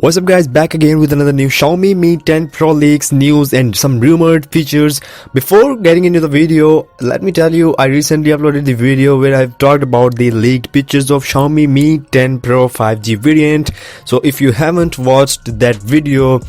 What's up guys, back again with another new Xiaomi Mi 10 Pro leaks, news and some rumored features. Before getting into the video, let me tell you, I recently uploaded the video where I've talked about the leaked pictures of Xiaomi Mi 10 Pro 5G variant. So if you haven't watched that video,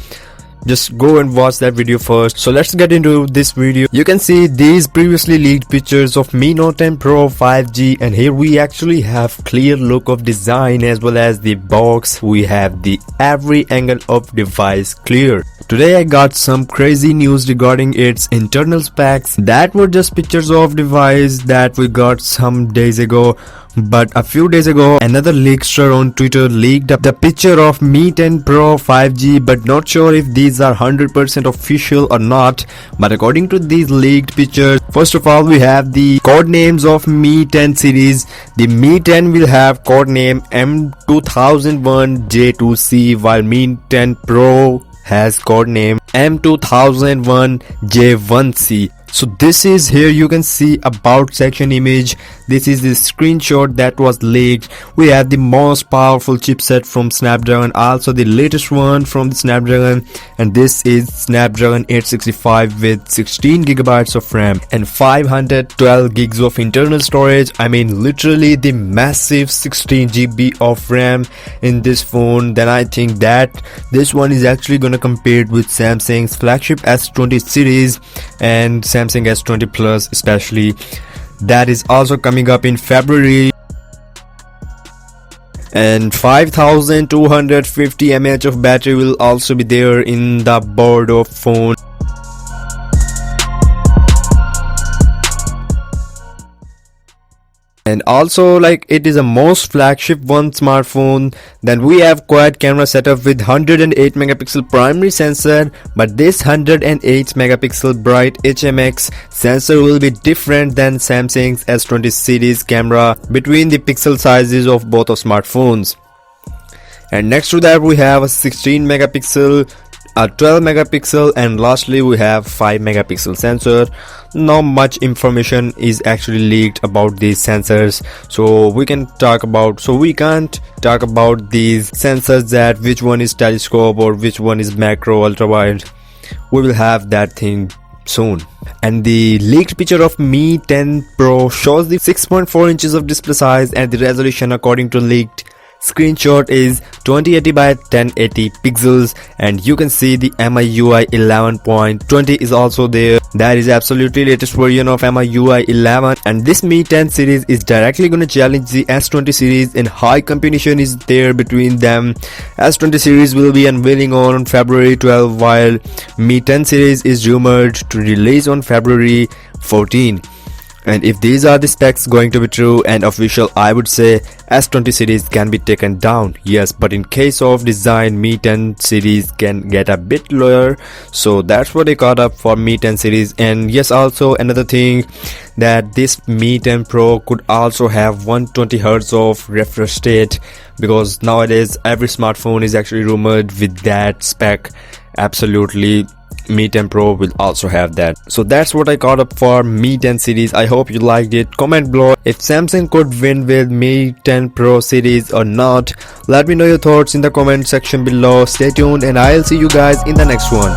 just go and watch that video first. So let's get into this video. You can see these previously leaked pictures of Mi Note 10 Pro 5G, and here we actually have clear look of design as well as the box. We have the every angle of device clear. Today I got some crazy news regarding its internal specs that were just pictures of device that we got some days ago. But a few days ago, another leakster on Twitter leaked up the picture of Mi 10 Pro 5G, but not sure if these are 100% official or not. But according to these leaked pictures, first of all, we have the code names of Mi 10 series. The Mi 10 will have code name M2001J2C, while Mi 10 Pro has code name M2001J1C. So this is, here you can see about section image. This is the screenshot that was leaked. We have the most powerful chipset from Snapdragon, also the latest one from the Snapdragon, and this is Snapdragon 865 with 16 gigabytes of RAM and 512 gigs of internal storage. I mean literally the massive 16 GB of RAM in this phone. Then I think that this one is actually gonna compete with Samsung's flagship S20 series and Samsung S20 Plus especially, that is also coming up in February. And 5250 mAh of battery will also be there in the board of phone. And also, like, it is a most flagship one smartphone. Then we have quad camera setup with 108 megapixel primary sensor, but this 108 megapixel bright HMX sensor will be different than Samsung's S20 series camera between the pixel sizes of both of smartphones. And next to that we have a 16 megapixel, a 12 megapixel, and lastly we have 5 megapixel sensor. Not much information is actually leaked about these sensors, so we can't talk about these sensors, that which one is telescope or which one is macro ultra wide. We will have that thing soon. And the leaked picture of Mi 10 Pro shows the 6.4 inches of display size, and the resolution according to leaked screenshot is 2080 by 1080 pixels, and you can see the MIUI 11.20 is also there. That is absolutely latest version of MIUI 11, and this Mi 10 series is directly gonna challenge the S20 series, and high competition is there between them. S20 series will be unveiling on February 12, while Mi 10 series is rumored to release on February 14. And if these are the specs going to be true and official, I would say S20 series can be taken down. Yes, but in case of design, Mi 10 series can get a bit lower. So that's what I got up for Mi 10 series. And yes, also another thing, that this Mi 10 Pro could also have 120 Hz of refresh rate, because nowadays every smartphone is actually rumored with that spec. Absolutely, Mi 10 Pro will also have that. So that's what I got up for Mi 10 series. I hope you liked it. Comment below if Samsung could win with Mi 10 Pro series or not. Let me know your thoughts in the comment section below. Stay tuned and I'll see you guys in the next one.